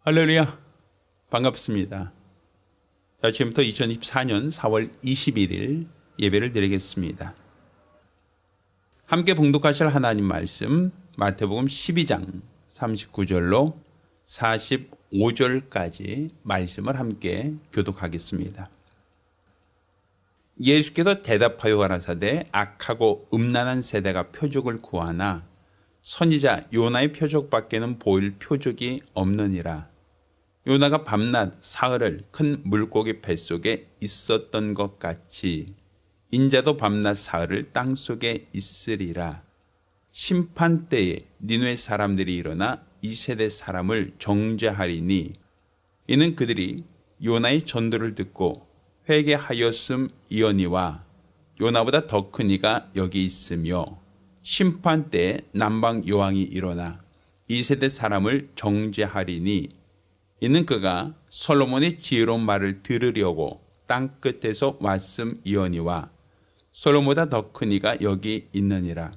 할렐루야, 반갑습니다. 자, 지금부터 2024년 4월 21일 예배를 드리겠습니다. 함께 봉독하실 하나님 말씀 마태복음 12장 39절로 45절까지 말씀을 함께 교독하겠습니다. 예수께서 대답하여 가라사대 악하고 음란한 세대가 표적을 구하나 선지자 요나의 표적밖에는 보일 표적이 없느니라. 요나가 밤낮 사흘을 큰 물고기 뱃속에 있었던 것 같이 인자도 밤낮 사흘을 땅속에 있으리라. 심판 때에 니느웨 사람들이 일어나 이 세대 사람을 정죄하리니 이는 그들이 요나의 전도를 듣고 회개하였음이거니와 요나보다 더 큰 이가 여기 있으며 심판 때에 남방 여왕이 일어나 이 세대 사람을 정죄하리니 이는 그가 솔로몬의 지혜로운 말을 들으려고 땅 끝에서 왔음이거니와 솔로몬보다 더 큰 이가 여기 있느니라.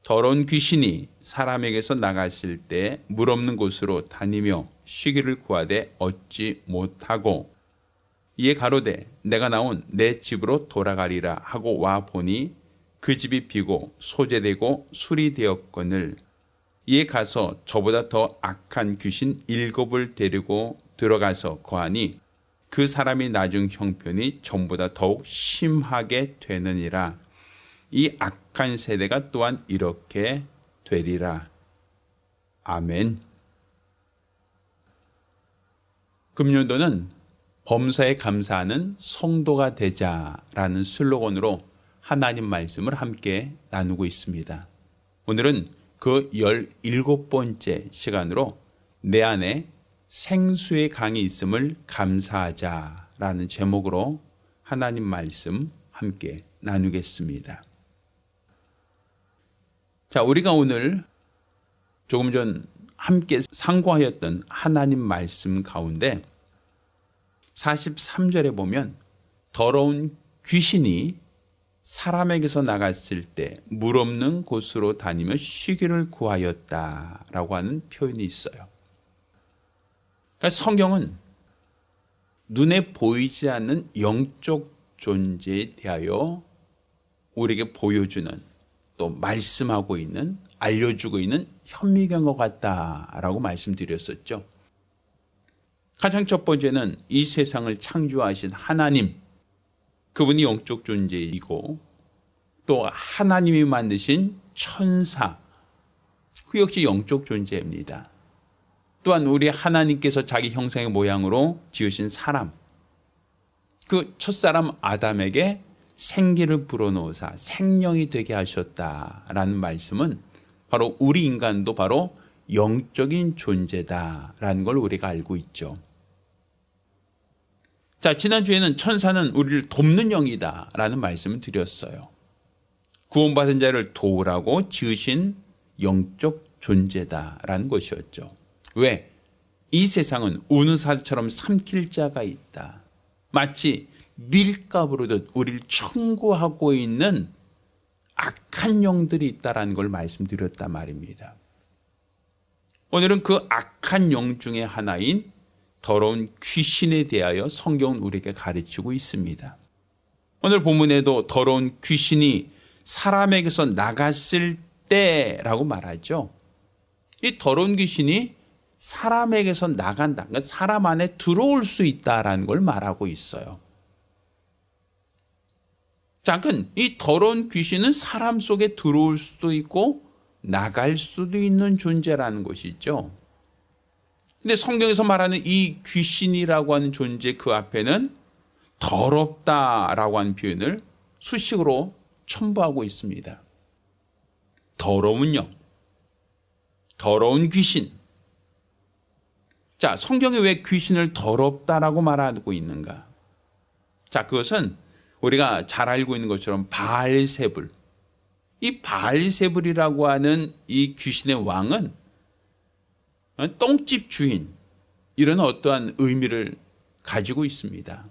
더러운 귀신이 사람에게서 나갔을 때 물 없는 곳으로 다니며 쉬기를 구하되 얻지 못하고 이에 가로되 내가 나온 내 집으로 돌아가리라 하고 와 보니 그 집이 비고 소재되고 술이 되었거늘 이에 가서 저보다 더 악한 귀신 7을 데리고 들어가서 거하니 그 사람이 낮은 형편이 전보다 더욱 심하게 되느니라. 이 악한 세대가 또한 이렇게 되리라. 아멘. 금년도는 범사에 감사하는 성도가 되자라는 슬로건으로 하나님 말씀을 함께 나누고 있습니다. 오늘은 그 17번째 시간으로 내 안에 생수의 강이 있음을 감사하자라는 제목으로 하나님 말씀 함께 나누겠습니다. 자, 우리가 오늘 조금 전 함께 상고하였던 하나님 말씀 가운데 43절에 보면 더러운 귀신이 사람에게서 나갔을 때 물 없는 곳으로 다니며 쉬기를 구하였다라고 하는 표현이 있어요. 그러니까 성경은 눈에 보이지 않는 영적 존재에 대하여 우리에게 보여주는 또 말씀하고 있는 알려주고 있는 현미경과 같다라고 말씀드렸었죠. 가장 첫 번째는 이 세상을 창조하신 하나님, 그분이 영적 존재이고 또 하나님이 만드신 천사, 그 역시 영적 존재입니다. 또한 우리 하나님께서 자기 형상의 모양으로 지으신 사람, 그 첫사람 아담에게 생기를 불어넣으사 생명이 되게 하셨다라는 말씀은 바로 우리 인간도 바로 영적인 존재다라는 걸 우리가 알고 있죠. 자, 지난주에는 천사는 우리를 돕는 영이다라는 말씀을 드렸어요. 구원받은 자를 도우라고 지으신 영적 존재다라는 것이었죠. 왜? 이 세상은 우는 사자처럼 삼킬 자가 있다. 마치 밀가부르듯 우리를 청구하고 있는 악한 영들이 있다라는 걸 말씀드렸단 말입니다. 오늘은 그 악한 영 중에 하나인 더러운 귀신에 대하여 성경은 우리에게 가르치고 있습니다. 오늘 본문에도 더러운 귀신이 사람에게서 나갔을 때라고 말하죠. 이 더러운 귀신이 사람에게서 나간다, 그러니까 사람 안에 들어올 수 있다라는 걸 말하고 있어요. 잠깐, 이 더러운 귀신은 사람 속에 들어올 수도 있고 나갈 수도 있는 존재라는 것이죠. 근데 성경에서 말하는 이 귀신이라고 하는 존재 그 앞에는 더럽다라고 하는 표현을 수식으로 첨부하고 있습니다. 더러운 영, 더러운 귀신. 자, 성경에 왜 귀신을 더럽다라고 말하고 있는가? 자, 그것은 우리가 잘 알고 있는 것처럼 바알세불, 이 바알세불이라고 하는 이 귀신의 왕은 똥집 주인, 이런 어떠한 의미를 가지고 있습니다.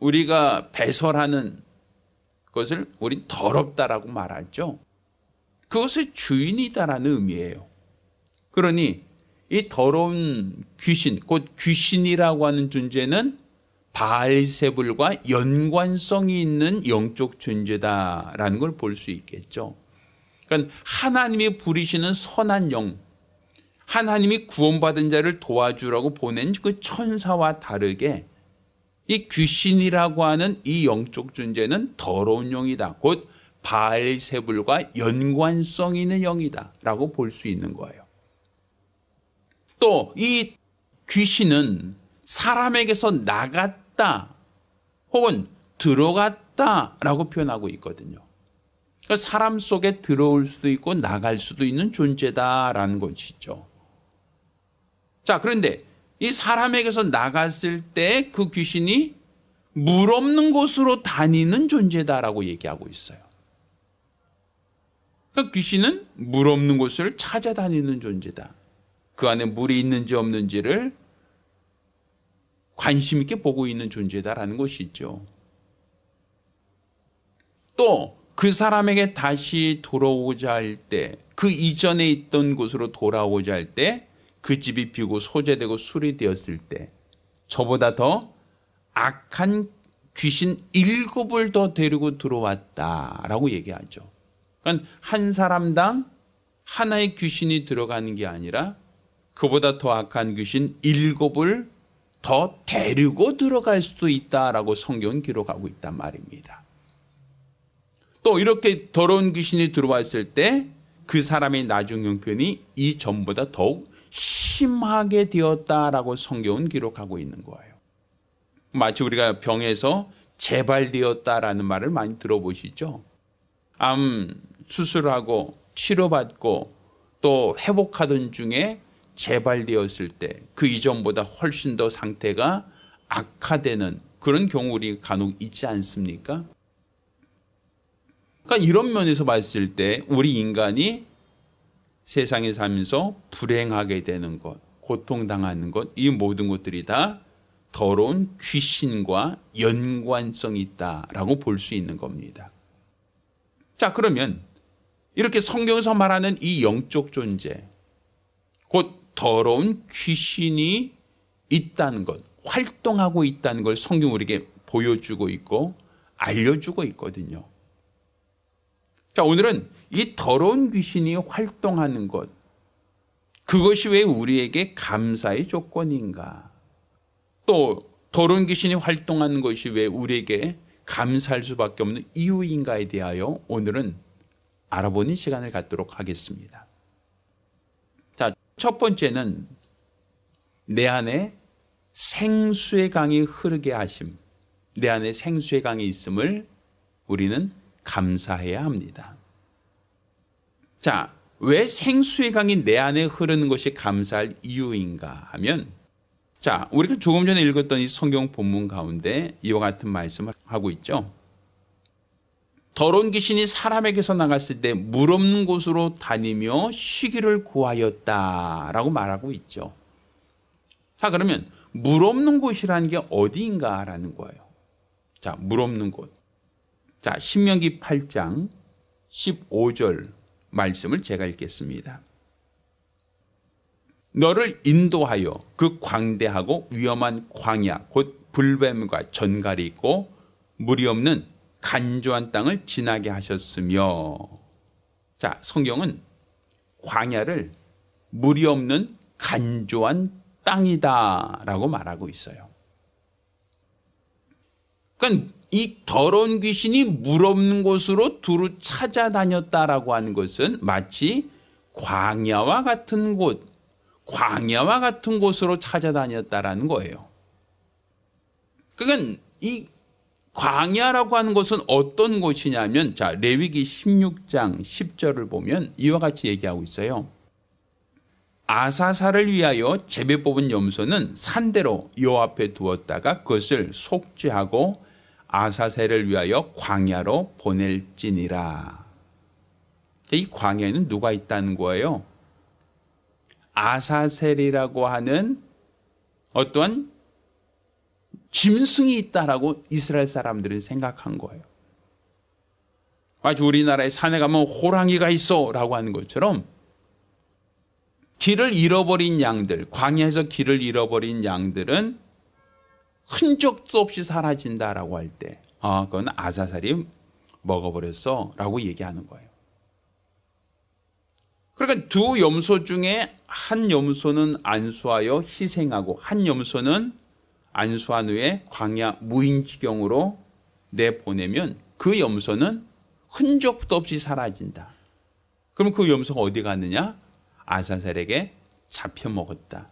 우리가 배설하는 것을 우린 더럽다라고 말하죠. 그것의 주인이다라는 의미예요. 그러니 이 더러운 귀신, 곧 귀신이라고 하는 존재는 바알세불과 연관성이 있는 영적 존재다라는 걸 볼 수 있겠죠. 그러니까 하나님이 부리시는 선한 영, 하나님이 구원받은 자를 도와주라고 보낸 그 천사와 다르게 이 귀신이라고 하는 이 영적 존재는 더러운 영이다. 곧 바알세불과 연관성 있는 영이다 라고 볼 수 있는 거예요. 또 이 귀신은 사람에게서 나갔다 혹은 들어갔다 라고 표현하고 있거든요. 그러니까 사람 속에 들어올 수도 있고 나갈 수도 있는 존재다라는 것이죠. 자, 그런데 이 사람에게서 나갔을 때 그 귀신이 물 없는 곳으로 다니는 존재다라고 얘기하고 있어요. 그러니까 귀신은 물 없는 곳을 찾아다니는 존재다. 그 안에 물이 있는지 없는지를 관심 있게 보고 있는 존재다라는 것이죠. 또 그 사람에게 다시 돌아오고자 할 때, 그 이전에 있던 곳으로 돌아오고자 할 때 그 집이 비고 소재되고 술이 되었을 때 저보다 더 악한 귀신 7을 더 데리고 들어왔다라고 얘기하죠. 그러니까 한 사람당 하나의 귀신이 들어가는 게 아니라 그보다 더 악한 귀신 7을 더 데리고 들어갈 수도 있다라고 성경은 기록하고 있단 말입니다. 또 이렇게 더러운 귀신이 들어왔을 때 그 사람의 나중 형편이 이전보다 더욱 심하게 되었다라고 성경은 기록하고 있는 거예요. 마치 우리가 병에서 재발되었다라는 말을 많이 들어보시죠. 암 수술하고 치료받고 또 회복하던 중에 재발되었을 때 그 이전보다 훨씬 더 상태가 악화되는 그런 경우 우리 간혹 있지 않습니까? 그러니까 이런 면에서 봤을 때 우리 인간이 세상에 살면서 불행하게 되는 것, 고통당하는 것, 이 모든 것들이 다 더러운 귀신과 연관성이 있다라고 볼 수 있는 겁니다. 자, 그러면 이렇게 성경에서 말하는 이 영적 존재, 곧 더러운 귀신이 있다는 것, 활동하고 있다는 걸 성경 우리에게 보여주고 있고 알려주고 있거든요. 자, 오늘은 이 더러운 귀신이 활동하는 것, 그것이 왜 우리에게 감사의 조건인가? 또 더러운 귀신이 활동하는 것이 왜 우리에게 감사할 수밖에 없는 이유인가에 대하여 오늘은 알아보는 시간을 갖도록 하겠습니다. 자, 첫 번째는 내 안에 생수의 강이 흐르게 하심, 내 안에 생수의 강이 있음을 우리는 감사해야 합니다. 자, 왜 생수의 강이 내 안에 흐르는 것이 감사할 이유인가 하면, 자, 우리가 조금 전에 읽었던 이 성경 본문 가운데 이와 같은 말씀을 하고 있죠. 더러운 귀신이 사람에게서 나갔을 때 물 없는 곳으로 다니며 쉬기를 구하였다라고 말하고 있죠. 자, 그러면 물 없는 곳이라는 게 어디인가라는 거예요. 자, 물 없는 곳. 자, 신명기 8장 15절 말씀을 제가 읽겠습니다. 너를 인도하여 그 광대하고 위험한 광야 곧 불뱀과 전갈이 있고 물이 없는 간조한 땅을 지나게 하셨으며, 자, 성경은 광야를 물이 없는 간조한 땅이다라고 말하고 있어요. 그러니까 이 더러운 귀신이 물 없는 곳으로 두루 찾아다녔다라고 하는 것은 마치 광야와 같은 곳, 광야와 같은 곳으로 찾아다녔다라는 거예요. 그러니까 이 광야라고 하는 것은 어떤 곳이냐면, 자, 레위기 16장 10절을 보면 이와 같이 얘기하고 있어요. 아사사를 위하여 제비 뽑은 염소는 산대로 여호와 앞에 두었다가 그것을 속죄하고 아사셀을 위하여 광야로 보낼지니라. 이 광야에는 누가 있다는 거예요? 아사셀이라고 하는 어떠한 짐승이 있다라고 이스라엘 사람들은 생각한 거예요. 마치 우리나라에 산에 가면 호랑이가 있어 라고 하는 것처럼 길을 잃어버린 양들, 광야에서 길을 잃어버린 양들은 흔적도 없이 사라진다라고 할 때, 그건 아사살이 먹어버렸어 라고 얘기하는 거예요. 그러니까 두 염소 중에 한 염소는 안수하여 희생하고 한 염소는 안수한 후에 광야 무인지경으로 내보내면 그 염소는 흔적도 없이 사라진다. 그럼 그 염소가 어디 갔느냐? 아사살에게 잡혀 먹었다.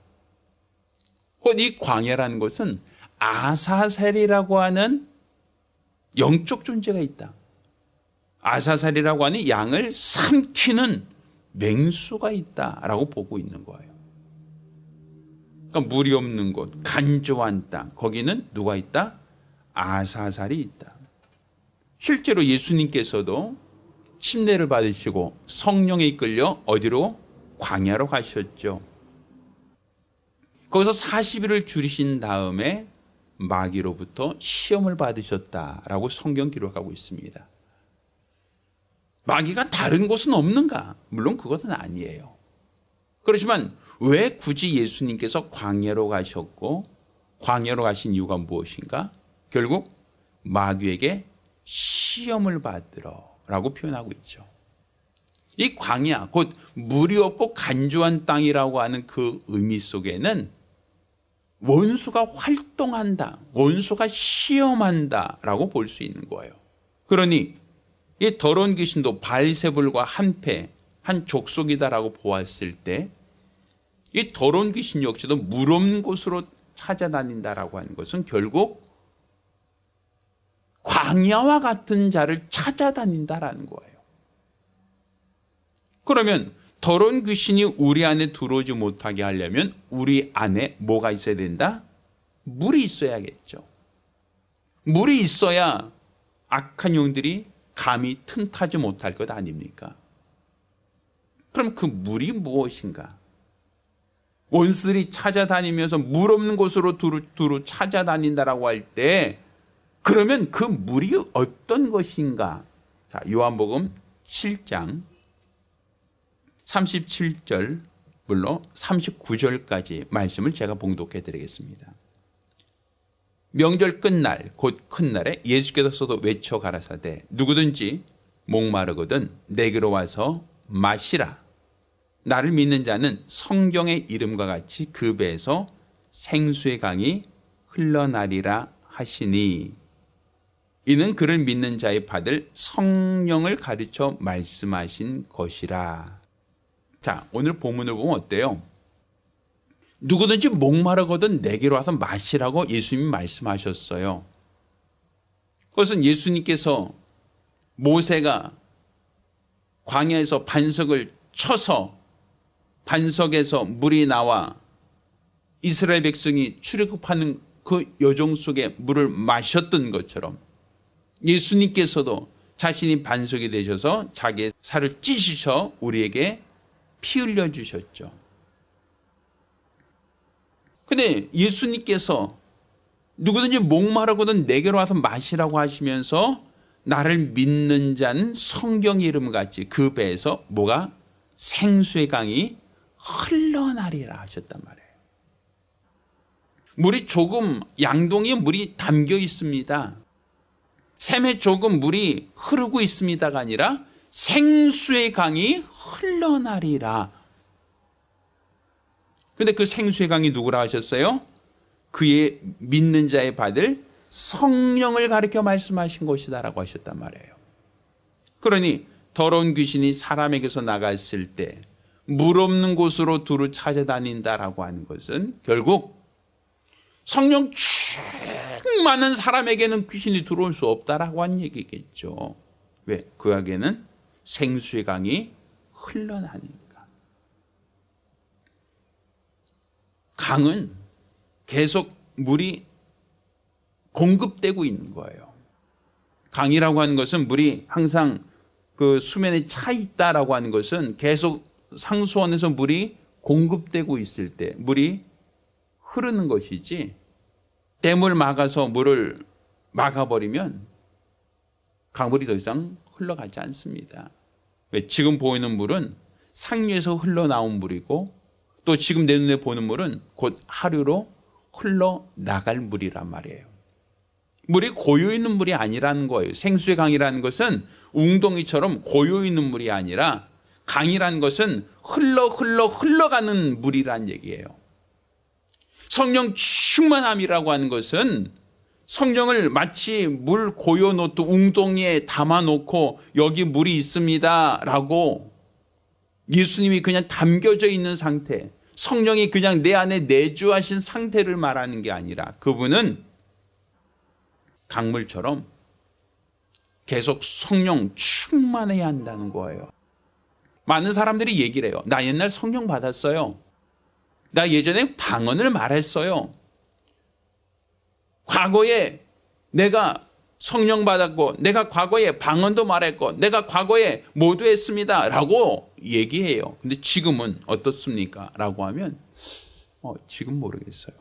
이 광야라는 것은 아사살이라고 하는 영적 존재가 있다. 아사살이라고 하는 양을 삼키는 맹수가 있다라고 보고 있는 거예요. 그러니까 물이 없는 곳, 간조한 땅, 거기는 누가 있다? 아사살이 있다. 실제로 예수님께서도 침례를 받으시고 성령에 이끌려 어디로? 광야로 가셨죠. 거기서 40일을 줄이신 다음에 마귀로부터 시험을 받으셨다라고 성경 기록하고 있습니다. 마귀가 다른 곳은 없는가? 물론 그것은 아니에요. 그렇지만 왜 굳이 예수님께서 광야로 가셨고 광야로 가신 이유가 무엇인가? 결국 마귀에게 시험을 받으러 라고 표현하고 있죠. 이 광야, 곧 물이 없고 간조한 땅이라고 하는 그 의미 속에는 원수가 활동한다, 원수가 시험한다 라고 볼 수 있는 거예요. 그러니 이 더러운 귀신도 바알세불과 한패, 한 족속이다라고 보았을 때 이 더러운 귀신 역시도 물 없는 곳으로 찾아다닌다라고 하는 것은 결국 광야와 같은 자를 찾아다닌다라는 거예요. 그러면 더러운 귀신이 우리 안에 들어오지 못하게 하려면 우리 안에 뭐가 있어야 된다? 물이 있어야겠죠. 물이 있어야 악한 영들이 감히 틈타지 못할 것 아닙니까? 그럼 그 물이 무엇인가? 원수들이 찾아다니면서 물 없는 곳으로 두루 찾아다닌다라고 할 때 그러면 그 물이 어떤 것인가? 자, 요한복음 7장 37절 물론 39절까지 말씀을 제가 봉독해 드리겠습니다. 명절 끝날 곧 큰 날에 예수께서도 외쳐 가라사대 누구든지 목마르거든 내게로 와서 마시라. 나를 믿는 자는 성경의 이름과 같이 그 배에서 생수의 강이 흘러나리라 하시니 이는 그를 믿는 자의 받을 성령을 가르쳐 말씀하신 것이라. 자, 오늘 본문을 보면 어때요? 누구든지 목마르거든 내게로 와서 마시라고 예수님이 말씀하셨어요. 그것은 예수님께서 모세가 광야에서 반석을 쳐서 반석에서 물이 나와 이스라엘 백성이 출애굽하는 그 여정 속에 물을 마셨던 것처럼 예수님께서도 자신이 반석이 되셔서 자기의 살을 찢으셔 우리에게 피 흘려 주셨죠. 근데 예수님께서 누구든지 목마르거든 내게로 와서 마시라고 하시면서 나를 믿는 자는 성경 이름 같이 그 배에서 뭐가? 생수의 강이 흘러나리라 하셨단 말이에요. 물이 조금 양동이에 물이 담겨 있습니다. 샘에 조금 물이 흐르고 있습니다가 아니라 생수의 강이 흘러나리라. 근데 그 생수의 강이 누구라 하셨어요? 그의 믿는 자의 받을 성령을 가리켜 말씀하신 것이다라고 하셨단 말이에요. 그러니 더러운 귀신이 사람에게서 나갔을 때 물 없는 곳으로 두루 찾아다닌다라고 하는 것은 결국 성령 충만한 사람에게는 귀신이 들어올 수 없다라고 하는 얘기겠죠. 왜? 그에게는 생수의 강이 흘러나니까. 강은 계속 물이 공급되고 있는 거예요. 강이라고 하는 것은 물이 항상 그 수면에 차 있다라고 하는 것은 계속 상수원에서 물이 공급되고 있을 때 물이 흐르는 것이지 댐을 막아서 물을 막아버리면 강물이 더 이상 흘러가지 않습니다. 왜? 지금 보이는 물은 상류에서 흘러나온 물이고 또 지금 내 눈에 보는 물은 곧 하류로 흘러나갈 물이란 말이에요. 물이 고여있는 물이 아니라는 거예요. 생수의 강이라는 것은 웅덩이처럼 고여있는 물이 아니라 강이라는 것은 흘러가는 물이란 얘기예요. 성령 충만함이라고 하는 것은 성령을 마치 물 고여놓듯 웅덩이에 담아놓고 여기 물이 있습니다 라고 예수님이 그냥 담겨져 있는 상태, 성령이 그냥 내 안에 내주하신 상태를 말하는 게 아니라 그분은 강물처럼 계속 성령 충만해야 한다는 거예요. 많은 사람들이 얘기를 해요. 나 옛날 성령 받았어요. 나 예전에 방언을 말했어요. 과거에 내가 성령 받았고 내가 과거에 방언도 말했고 내가 과거에 모두 했습니다 라고 얘기해요. 근데 지금은 어떻습니까? 라고 하면 지금 모르겠어요.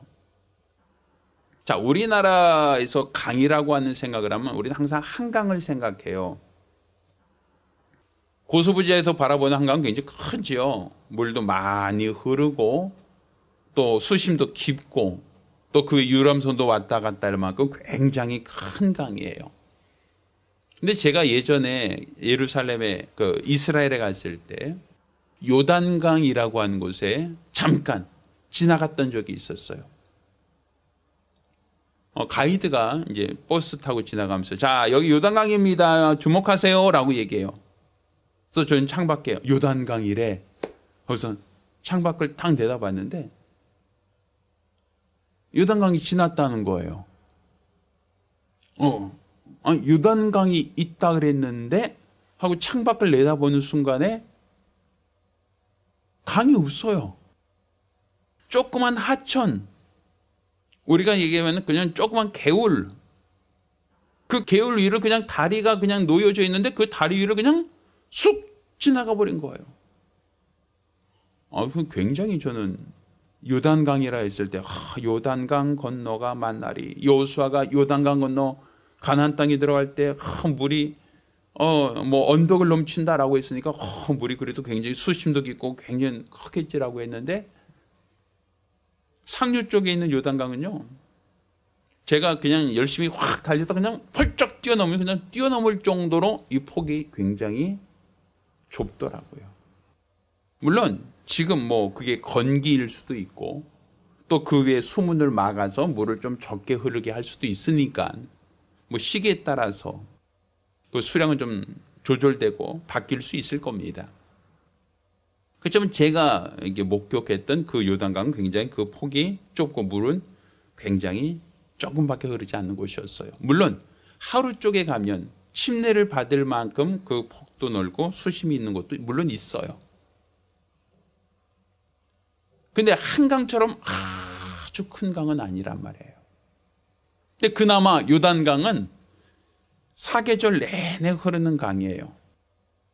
자, 우리나라에서 강이라고 하는 생각을 하면 우리는 항상 한강을 생각해요. 고수부지에서 바라보는 한강은 굉장히 크지요. 물도 많이 흐르고 또 수심도 깊고 또 그 유람선도 왔다 갔다 할 만큼 굉장히 큰 강이에요. 근데 제가 예전에 예루살렘에 이스라엘에 갔을 때 요단강이라고 하는 곳에 잠깐 지나갔던 적이 있었어요. 가이드가 이제 버스 타고 지나가면서 자, 여기 요단강입니다. 주목하세요 라고 얘기해요. 그래서 저는 창밖에 요단강이래. 그래서 창밖을 딱 내다봤는데 요단강이 지났다는 거예요. 요단강이 있다 그랬는데 하고 창밖을 내다보는 순간에 강이 없어요. 조그만 하천, 우리가 얘기하면 그냥 조그만 개울, 그 개울 위를 그냥 다리가 그냥 놓여져 있는데 그 다리 위를 그냥 쑥 지나가 버린 거예요. 굉장히 저는 요단강이라 했을 때 요단강 건너가 만나리. 여호수아가 요단강 건너 가나안 땅에 들어갈 때 물이 언덕을 넘친다라고 했으니까 물이 그래도 굉장히 수심도 깊고 굉장히 크겠지라고 했는데 상류 쪽에 있는 요단강은요, 제가 그냥 열심히 확 달려서 그냥 펄쩍 뛰어넘으면 그냥 뛰어넘을 정도로 이 폭이 굉장히 좁더라고요. 물론 지금 그게 건기일 수도 있고 또 그 위에 수문을 막아서 물을 좀 적게 흐르게 할 수도 있으니까 시기에 따라서 그 수량은 좀 조절되고 바뀔 수 있을 겁니다. 그렇지만 제가 이게 목격했던 그 요단강은 굉장히 그 폭이 좁고 물은 굉장히 조금밖에 흐르지 않는 곳이었어요. 물론 하루 쪽에 가면 침례를 받을 만큼 그 폭도 넓고 수심이 있는 곳도 물론 있어요. 근데 한강처럼 아주 큰 강은 아니란 말이에요. 근데 그나마 요단강은 사계절 내내 흐르는 강이에요.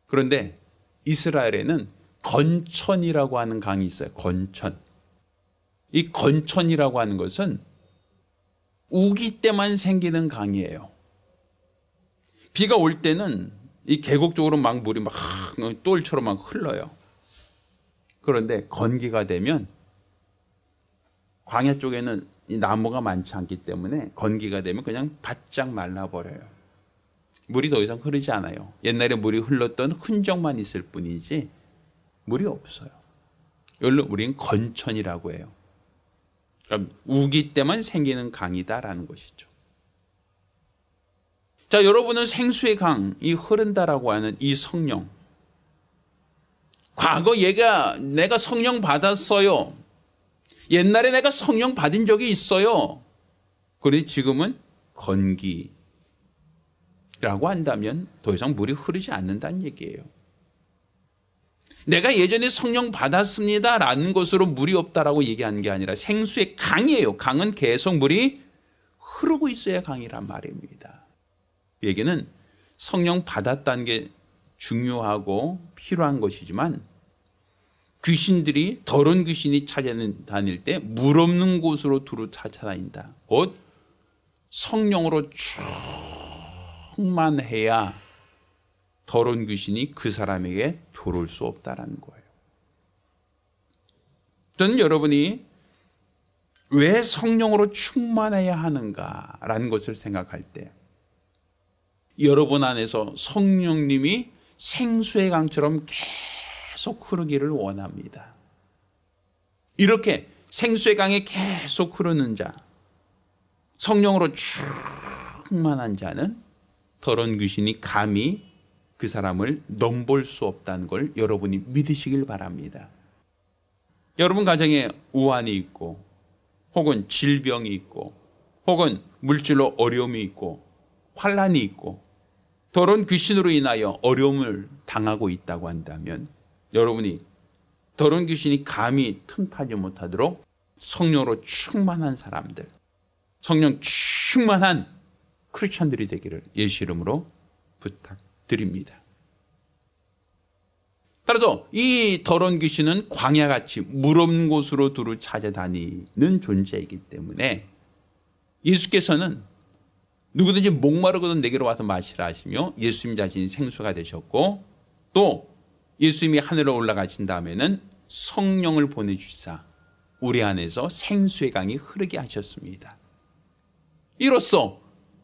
그런데 이스라엘에는 건천이라고 하는 강이 있어요. 건천. 이 건천이라고 하는 것은 우기 때만 생기는 강이에요. 비가 올 때는 이 계곡 쪽으로 막 물이 막 똘처럼 막 흘러요. 그런데 건기가 되면 광야 쪽에는 이 나무가 많지 않기 때문에 건기가 되면 그냥 바짝 말라버려요. 물이 더 이상 흐르지 않아요. 옛날에 물이 흘렀던 흔적만 있을 뿐이지 물이 없어요. 이걸로 우리는 건천이라고 해요. 그러니까 우기 때만 생기는 강이다라는 것이죠. 자, 여러분은 생수의 강이 흐른다라고 하는 이 성령, 과거 내가 성령 받았어요. 옛날에 내가 성령 받은 적이 있어요. 그런데 지금은 건기라고 한다면 더 이상 물이 흐르지 않는다는 얘기예요. 내가 예전에 성령 받았습니다라는 것으로 물이 없다라고 얘기하는 게 아니라 생수의 강이에요. 강은 계속 물이 흐르고 있어야 강이란 말입니다. 이 얘기는 성령 받았다는 게 중요하고 필요한 것이지만 귀신들이 더러운 귀신이 찾아다닐 때 물 없는 곳으로 두루 찾아다닌다. 곧 성령으로 충만해야 더러운 귀신이 그 사람에게 들어올 수 없다라는 거예요. 저는 여러분이 왜 성령으로 충만해야 하는가라는 것을 생각할 때 여러분 안에서 성령님이 생수의 강처럼 계속 흐르기를 원합니다. 이렇게 생수의 강에 계속 흐르는 자, 성령으로 충만한 자는 더러운 귀신이 감히 그 사람을 넘볼 수 없다는 걸 여러분이 믿으시길 바랍니다. 여러분 가정에 우환이 있고 혹은 질병이 있고 혹은 물질로 어려움이 있고 환난이 있고 더러운 귀신으로 인하여 어려움을 당하고 있다고 한다면 여러분이 더러운 귀신이 감히 틈타지 못하도록 성령으로 충만한 사람들, 성령 충만한 크리스천들이 되기를 예수 이름으로 부탁드립니다. 따라서 이 더러운 귀신은 광야같이 물 없는 곳으로 두루 찾아다니는 존재이기 때문에 예수께서는 누구든지 목마르거든 내게로 와서 마시라 하시며 예수님 자신이 생수가 되셨고 또 예수님이 하늘로 올라가신 다음에는 성령을 보내주시사 우리 안에서 생수의 강이 흐르게 하셨습니다. 이로써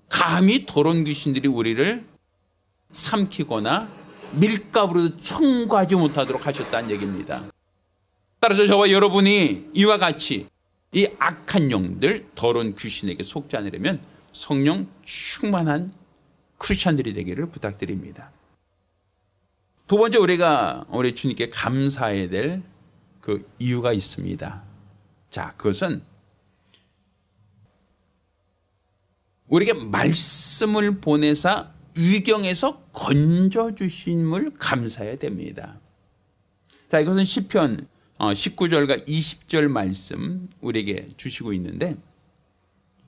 감히 더러운 귀신들이 우리를 삼키거나 밀가루로 청구하지 못하도록 하셨다는 얘기입니다. 따라서 저와 여러분이 이와 같이 이 악한 영들, 더러운 귀신에게 속지 않으려면 성령 충만한 크리스천들이 되기를 부탁드립니다. 두 번째 우리가 우리 주님께 감사해야 될 그 이유가 있습니다. 자, 그것은 우리에게 말씀을 보내사 위경에서 건져주심을 감사해야 됩니다. 자, 이것은 시편 19절과 20절 말씀 우리에게 주시고 있는데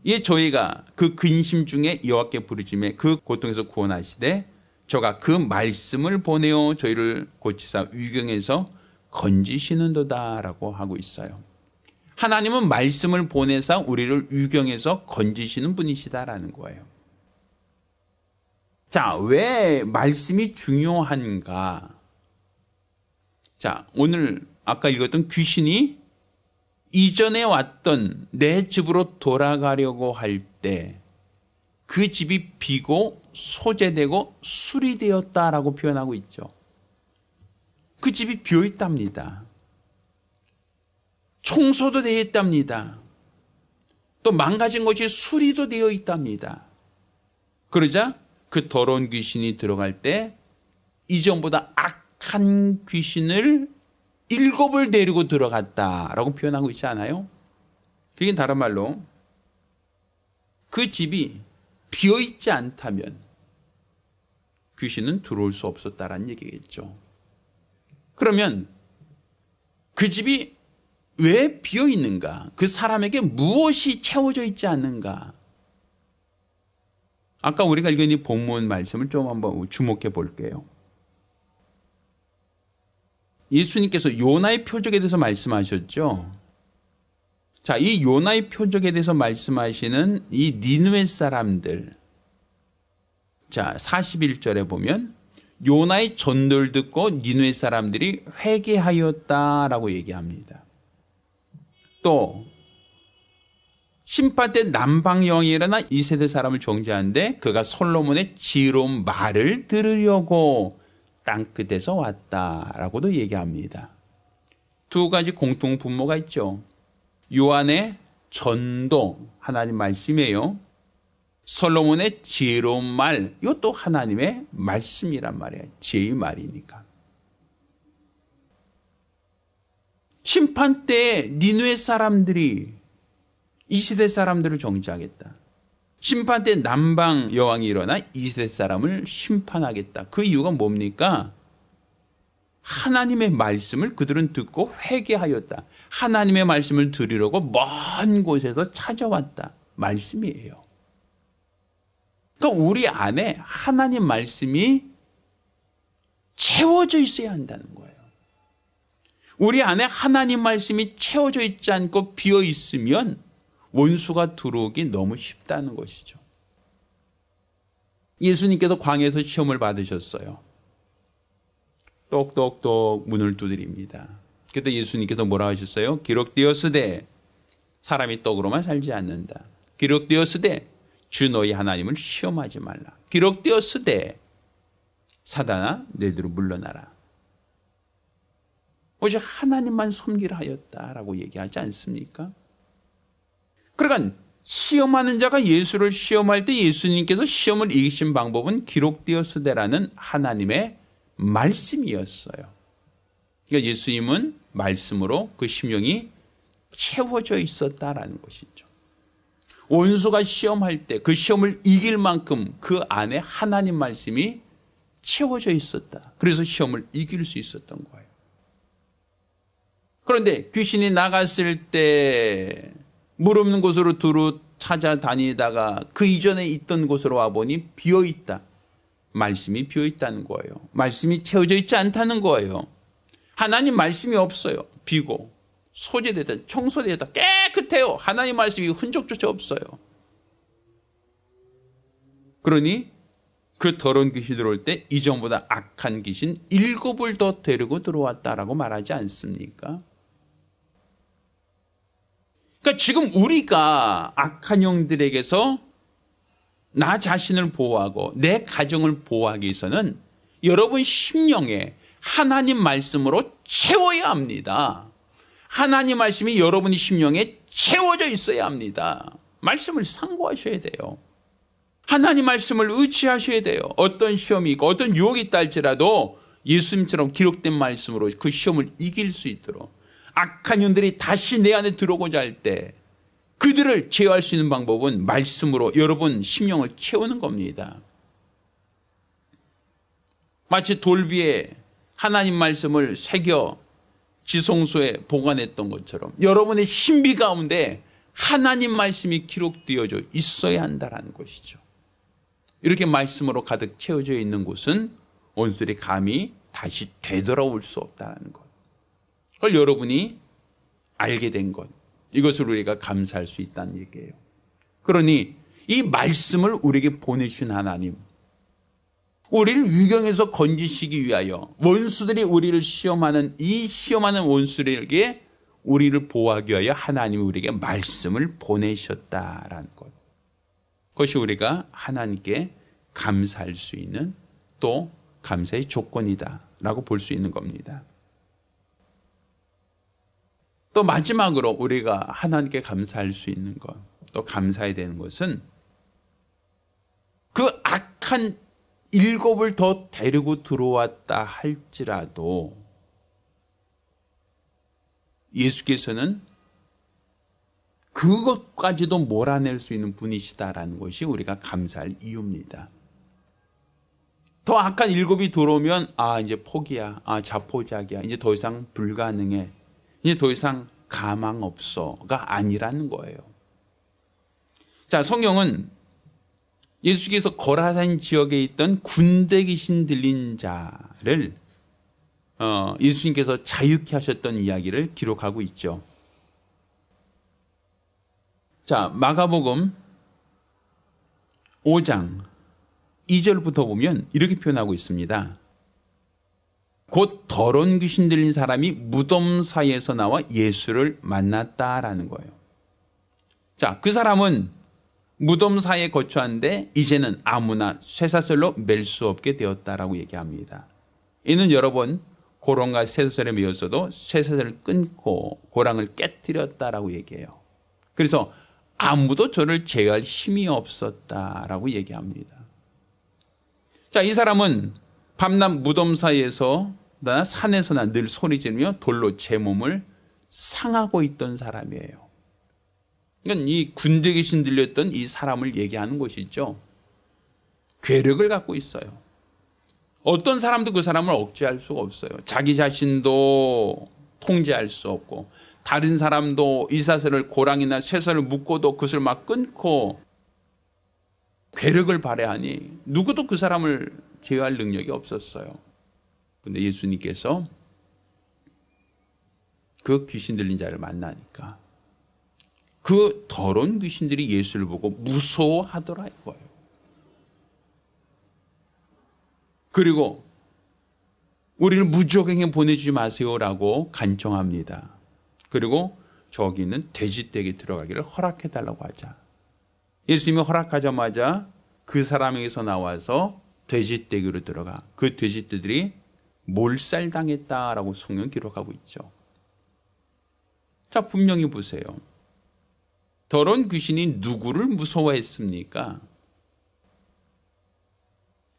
이 저희가 그 근심 중에 여호와께 부르짖음에 그 고통에서 구원하시되 저가 그 말씀을 보내어 저희를 고치사 위경에서 건지시는도다라고 하고 있어요. 하나님은 말씀을 보내사 우리를 위경에서 건지시는 분이시다라는 거예요. 자, 왜 말씀이 중요한가? 자, 오늘 아까 읽었던 귀신이 이전에 왔던 내 집으로 돌아가려고 할 때 그 집이 비고 소재되고 수리되었다라고 표현하고 있죠. 그 집이 비어 있답니다. 청소도 되어 있답니다. 또 망가진 것이 수리도 되어 있답니다. 그러자 그 더러운 귀신이 들어갈 때 이전보다 악한 귀신을 7을 데리고 들어갔다라고 표현하고 있지 않아요? 그게 다른 말로 그 집이 비어있지 않다면 귀신은 들어올 수 없었다라는 얘기겠죠. 그러면 그 집이 왜 비어있는가? 그 사람에게 무엇이 채워져 있지 않는가? 아까 우리가 읽은 이 본문 말씀을 좀 한번 주목해 볼게요. 예수님께서 요나의 표적에 대해서 말씀하셨죠. 자, 이 요나의 표적에 대해서 말씀하시는 이 니느웨 사람들. 자, 41절에 보면 요나의 전도를 듣고 니느웨 사람들이 회개하였다라고 얘기합니다. 또 심판 때 남방 여왕이 일어나 이 세대 사람을 정죄하는데 그가 솔로몬의 지혜로운 말을 들으려고 땅끝에서 왔다라고도 얘기합니다. 두 가지 공통 분모가 있죠. 요한의 전도, 하나님 말씀이에요. 솔로몬의 지혜로운 말, 이것도 하나님의 말씀이란 말이에요. 지혜의 말이니까. 심판 때 니느웨 사람들이 이 시대 사람들을 정죄하겠다. 심판 때 남방 여왕이 일어나 이 시대 사람을 심판하겠다. 그 이유가 뭡니까? 하나님의 말씀을 그들은 듣고 회개하였다. 하나님의 말씀을 들으려고 먼 곳에서 찾아왔다. 말씀이에요. 그러니까 우리 안에 하나님 말씀이 채워져 있어야 한다는 거예요. 우리 안에 하나님 말씀이 채워져 있지 않고 비어 있으면 원수가 들어오기 너무 쉽다는 것이죠. 예수님께서 광야에서 시험을 받으셨어요. 똑똑똑 문을 두드립니다. 그때 예수님께서 뭐라 하셨어요? 기록되었으되 사람이 떡으로만 살지 않는다. 기록되었으되 주 너희 하나님을 시험하지 말라. 기록되었으되 사단아 너희들은 물러나라. 오직 하나님만 섬기라 하였다라고 얘기하지 않습니까? 그러니까 시험하는 자가 예수를 시험할 때 예수님께서 시험을 이기신 방법은 기록되었으되라는 하나님의 말씀이었어요. 그러니까 예수님은 말씀으로 그 심령이 채워져 있었다라는 것이죠. 원수가 시험할 때 그 시험을 이길 만큼 그 안에 하나님 말씀이 채워져 있었다. 그래서 시험을 이길 수 있었던 거예요. 그런데 귀신이 나갔을 때 물 없는 곳으로 두루 찾아다니다가 그 이전에 있던 곳으로 와보니 비어있다. 말씀이 비어있다는 거예요. 말씀이 채워져 있지 않다는 거예요. 하나님 말씀이 없어요. 비고 소재되다 청소되다 깨끗해요. 하나님 말씀이 흔적조차 없어요. 그러니 그 더러운 귀신이 들어올 때 이전보다 악한 귀신 7을 더 데리고 들어왔다라고 말하지 않습니까? 그러니까 지금 우리가 악한 영들에게서 나 자신을 보호하고 내 가정을 보호하기 위해서는 여러분 심령에 하나님 말씀으로 채워야 합니다. 하나님 말씀이 여러분의 심령에 채워져 있어야 합니다. 말씀을 상고하셔야 돼요. 하나님 말씀을 의지하셔야 돼요. 어떤 시험이 있고 어떤 유혹이 있다 할지라도 예수님처럼 기록된 말씀으로 그 시험을 이길 수 있도록 악한 영들이 다시 내 안에 들어오고자 할 때 그들을 제어할 수 있는 방법은 말씀으로 여러분 심령을 채우는 겁니다. 마치 돌비에 하나님 말씀을 새겨 지성소에 보관했던 것처럼 여러분의 신비 가운데 하나님 말씀이 기록되어져 있어야 한다는 것이죠. 이렇게 말씀으로 가득 채워져 있는 곳은 원수들이 감히 다시 되돌아올 수 없다는 것. 그걸 여러분이 알게 된 것. 이것을 우리가 감사할 수 있다는 얘기예요. 그러니 이 말씀을 우리에게 보내신 하나님, 우리를 위경에서 건지시기 위하여 원수들이 우리를 시험하는 이 시험하는 원수들에게 우리를 보호하기 위하여 하나님이 우리에게 말씀을 보내셨다라는 것. 그것이 우리가 하나님께 감사할 수 있는 또 감사의 조건이다라고 볼 수 있는 겁니다. 또 마지막으로 우리가 하나님께 감사할 수 있는 것, 또 감사해야 되는 것은 그 악한 7을 더 데리고 들어왔다 할지라도 예수께서는 그것까지도 몰아낼 수 있는 분이시다라는 것이 우리가 감사할 이유입니다. 더 악한 7이 들어오면 이제 포기야, 자포자기야, 이제 더 이상 불가능해, 이제 더 이상 가망 없어가 아니라는 거예요. 자, 성경은 예수께서 거라산 지역에 있던 군대 귀신 들린 자를 예수님께서 자유케 하셨던 이야기를 기록하고 있죠. 자, 마가복음 5장 2절부터 보면 이렇게 표현하고 있습니다. 곧 더러운 귀신 들린 사람이 무덤 사이에서 나와 예수를 만났다라는 거예요. 자, 그 사람은 무덤 사이에 거처한데 이제는 아무나 쇠사슬로 맬 수 없게 되었다라고 얘기합니다. 이는 여러 번 고랑과 쇠사슬에 매였어도 쇠사슬을 끊고 고랑을 깨뜨렸다라고 얘기해요. 그래서 아무도 저를 제어할 힘이 없었다라고 얘기합니다. 자, 이 사람은 밤낮 무덤 사이에서나 산에서나 늘 소리 지르며 돌로 제 몸을 상하고 있던 사람이에요. 그러니까 이 군대 귀신 들렸던 이 사람을 얘기하는 것이죠. 괴력을 갖고 있어요. 어떤 사람도 그 사람을 억제할 수가 없어요. 자기 자신도 통제할 수 없고 다른 사람도 이 사슬을 고랑이나 쇠사슬을 묶고도 그것을 막 끊고 괴력을 발휘하니 누구도 그 사람을 제어할 능력이 없었어요. 그런데 예수님께서 그 귀신 들린 자를 만나니까 그 더러운 귀신들이 예수를 보고 무서워하더라 이거예요. 그리고 우리를 무적행에 보내주지 마세요라고 간청합니다. 그리고 저기는 돼지떼기 들어가기를 허락해달라고 하자. 예수님이 허락하자마자 그 사람에게서 나와서 돼지떼기로 들어가. 그 돼지떼들이 몰살당했다라고 성경 기록하고 있죠. 자, 분명히 보세요. 더러운 귀신이 누구를 무서워했습니까?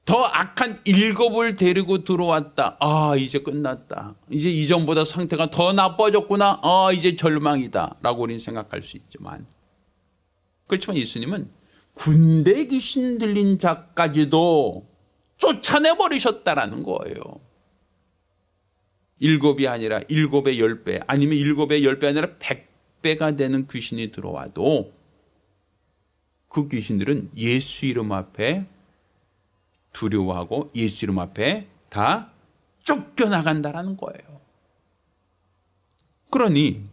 더 악한 7을 데리고 들어왔다. 아, 이제 끝났다. 이제 이전보다 상태가 더 나빠졌구나. 아, 이제 절망이다. 라고 우리는 생각할 수 있지만, 그렇지만 예수님은 군대 귀신 들린 자까지도 쫓아내버리셨다라는 거예요. 7이 아니라 7의 10배, 아니면 7의 10배 아니라 100배가 되는 귀신이 들어와도 그 귀신들은 예수 이름 앞에 두려워하고 예수 이름 앞에 다 쫓겨나간다라는 거예요. 그러니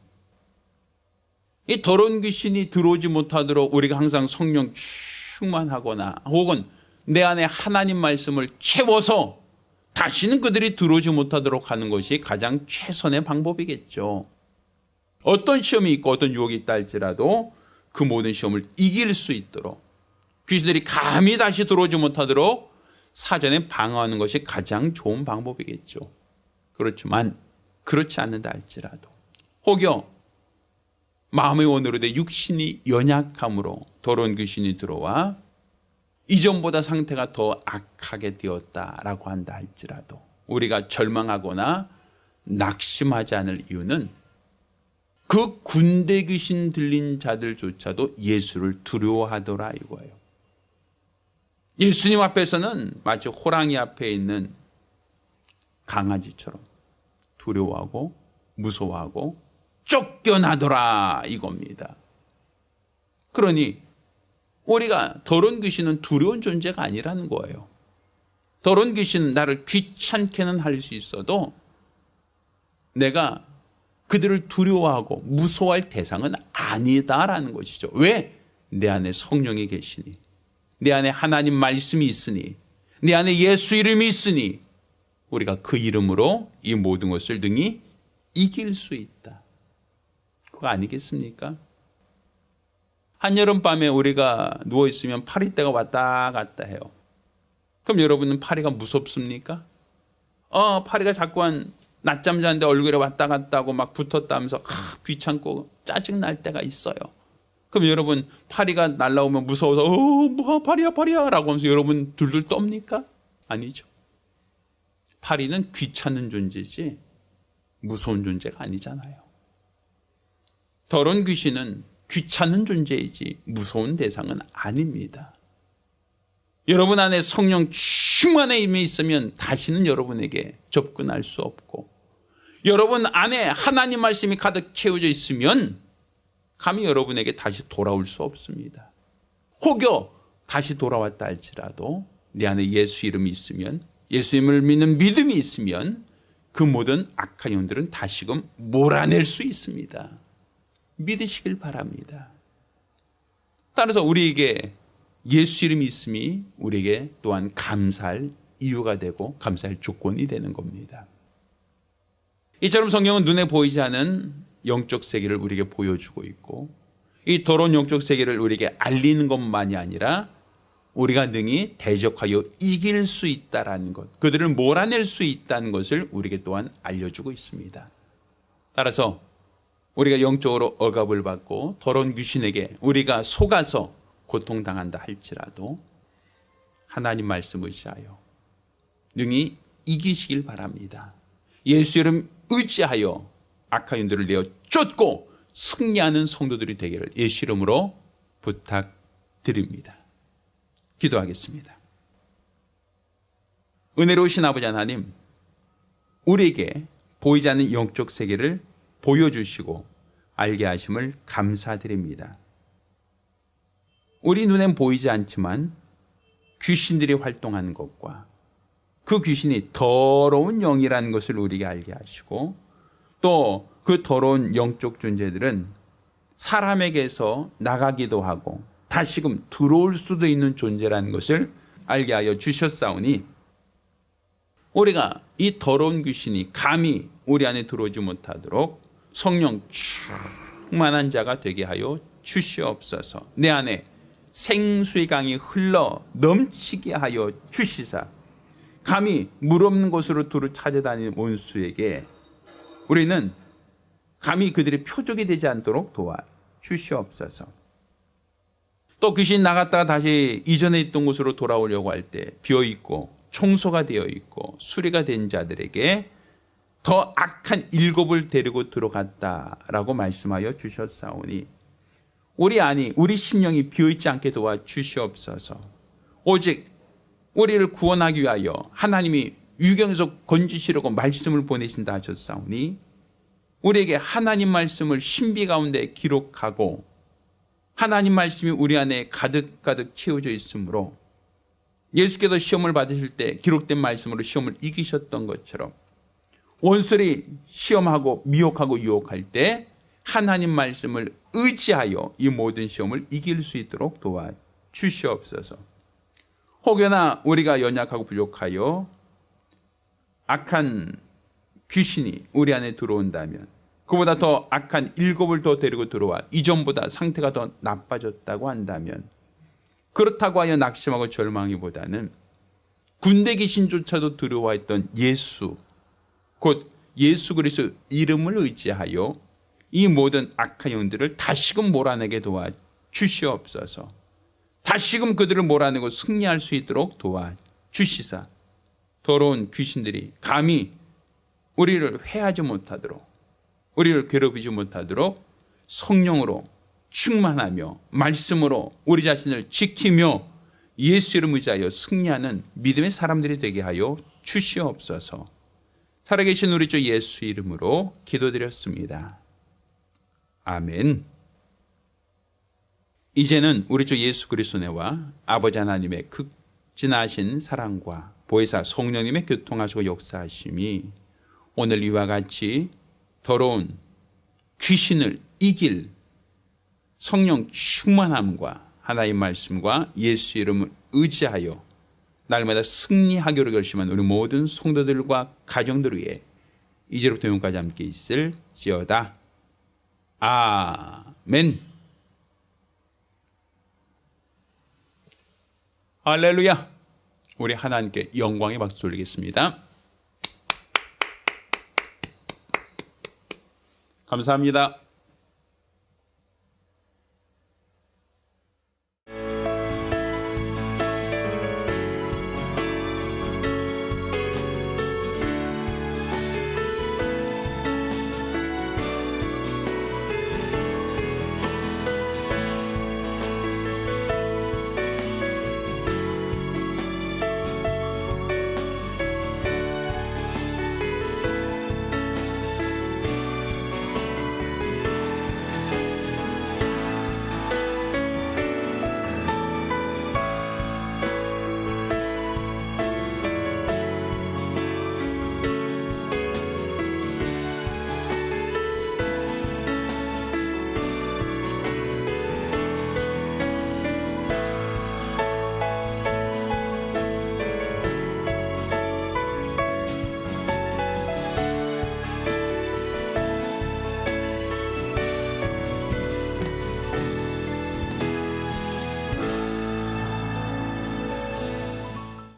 이 더러운 귀신이 들어오지 못하도록 우리가 항상 성령 충만하거나 혹은 내 안에 하나님 말씀을 채워서 다시는 그들이 들어오지 못하도록 하는 것이 가장 최선의 방법이겠죠. 어떤 시험이 있고 어떤 유혹이 있다 할지라도 그 모든 시험을 이길 수 있도록 귀신들이 감히 다시 들어오지 못하도록 사전에 방어하는 것이 가장 좋은 방법이겠죠. 그렇지만 그렇지 않는다 할지라도 혹여 마음의 원으로 내 육신이 연약함으로 더러운 귀신이 들어와 이전보다 상태가 더 악하게 되었다라고 한다 할지라도 우리가 절망하거나 낙심하지 않을 이유는 그 군대 귀신 들린 자들조차도 예수를 두려워하더라 이거예요. 예수님 앞에서는 마치 호랑이 앞에 있는 강아지처럼 두려워하고 무서워하고 쫓겨나더라 이겁니다. 그러니 우리가 더러운 귀신은 두려운 존재가 아니라는 거예요. 더러운 귀신은 나를 귀찮게는 할 수 있어도 내가 그들을 두려워하고 무서워할 대상은 아니다라는 것이죠. 왜? 내 안에 성령이 계시니, 내 안에 하나님 말씀이 있으니, 내 안에 예수 이름이 있으니 우리가 그 이름으로 이 모든 것을 능히 이길 수 있다. 그거 아니겠습니까? 한여름밤에 우리가 누워있으면 파리떼가 왔다 갔다 해요. 그럼 여러분은 파리가 무섭습니까? 파리가 자꾸만 낮잠 자는데 얼굴에 왔다 갔다 하고 막 붙었다 하면서 귀찮고 짜증날 때가 있어요. 그럼 여러분 파리가 날아오면 무서워서 파리야 라고 하면서 여러분 둘둘 떱니까? 아니죠. 파리는 귀찮은 존재지 무서운 존재가 아니잖아요. 더러운 귀신은 귀찮은 존재이지 무서운 대상은 아닙니다. 여러분 안에 성령 충만의 힘이 있으면 다시는 여러분에게 접근할 수 없고 여러분 안에 하나님 말씀이 가득 채워져 있으면 감히 여러분에게 다시 돌아올 수 없습니다. 혹여 다시 돌아왔다 할지라도 내 안에 예수 이름이 있으면 예수님을 믿는 믿음이 있으면 그 모든 악한 영들은 다시금 몰아낼 수 있습니다. 믿으시길 바랍니다. 따라서 우리에게 예수 이름이 있음이 우리에게 또한 감사할 이유가 되고 감사할 조건이 되는 겁니다. 이처럼 성경은 눈에 보이지 않은 영적 세계를 우리에게 보여주고 있고 이 더러운 영적 세계를 우리에게 알리는 것만이 아니라 우리가 능히 대적하여 이길 수 있다는 것, 그들을 몰아낼 수 있다는 것을 우리에게 또한 알려주고 있습니다. 따라서 우리가 영적으로 억압을 받고 더러운 귀신에게 우리가 속아서 고통당한다 할지라도 하나님 말씀 의지하여 능히 이기시길 바랍니다. 예수 이름 의지하여 악한 영들을 내어 쫓고 승리하는 성도들이 되기를 예수 이름으로 부탁드립니다. 기도하겠습니다. 은혜로우신 아버지 하나님, 우리에게 보이지 않는 영적 세계를 보여주시고 알게 하심을 감사드립니다. 우리 눈엔 보이지 않지만 귀신들이 활동하는 것과 그 귀신이 더러운 영이라는 것을 우리에게 알게 하시고 또 그 더러운 영적 존재들은 사람에게서 나가기도 하고 다시금 들어올 수도 있는 존재라는 것을 알게 하여 주셨사오니 우리가 이 더러운 귀신이 감히 우리 안에 들어오지 못하도록 성령 충만한 자가 되게 하여 주시옵소서. 내 안에 생수의 강이 흘러 넘치게 하여 주시사 감히 물 없는 곳으로 두루 찾아다니는 원수에게 우리는 감히 그들의 표적이 되지 않도록 도와 주시옵소서. 또 귀신 나갔다가 다시 이전에 있던 곳으로 돌아오려고 할 때 비어있고 청소가 되어 있고 수리가 된 자들에게 더 악한 일곱을 데리고 들어갔다라고 말씀하여 주셨사오니 우리 안이 우리 심령이 비어있지 않게 도와 주시옵소서. 오직 우리를 구원하기 위하여 하나님이 유경에서 건지시려고 말씀을 보내신다 하셨사오니 우리에게 하나님 말씀을 신비 가운데 기록하고 하나님 말씀이 우리 안에 가득가득 채워져 있으므로 예수께서 시험을 받으실 때 기록된 말씀으로 시험을 이기셨던 것처럼 원수들이 시험하고 미혹하고 유혹할 때 하나님 말씀을 의지하여 이 모든 시험을 이길 수 있도록 도와 주시옵소서. 혹여나 우리가 연약하고 부족하여 악한 귀신이 우리 안에 들어온다면 그보다 더 악한 일곱을 더 데리고 들어와 이전보다 상태가 더 나빠졌다고 한다면 그렇다고 하여 낙심하고 절망하기보다는 군대 귀신조차도 들어와 있던 예수 곧 예수 그리스도 이름을 의지하여 이 모든 악한 영들을 다시금 몰아내게 도와 주시옵소서. 다시금 그들을 몰아내고 승리할 수 있도록 도와 주시사 더러운 귀신들이 감히 우리를 회하지 못하도록 우리를 괴롭히지 못하도록 성령으로 충만하며 말씀으로 우리 자신을 지키며 예수 이름을 의지하여 승리하는 믿음의 사람들이 되게 하여 주시옵소서. 살아계신 우리 주 예수 이름으로 기도드렸습니다. 아멘. 이제는 우리 주 예수 그리스도와 아버지 하나님의 극진하신 사랑과 보혜사 성령님의 교통하시고 역사하심이 오늘 이와 같이 더러운 귀신을 이길 성령 충만함과 하나님의 말씀과 예수 이름을 의지하여 날마다 승리하기로 결심한 우리 모든 성도들과 가정들 위해 이제부터 영원까지 함께 있을지어다. 아멘. 할렐루야. 우리 하나님께 영광의 박수 올리겠습니다. 감사합니다.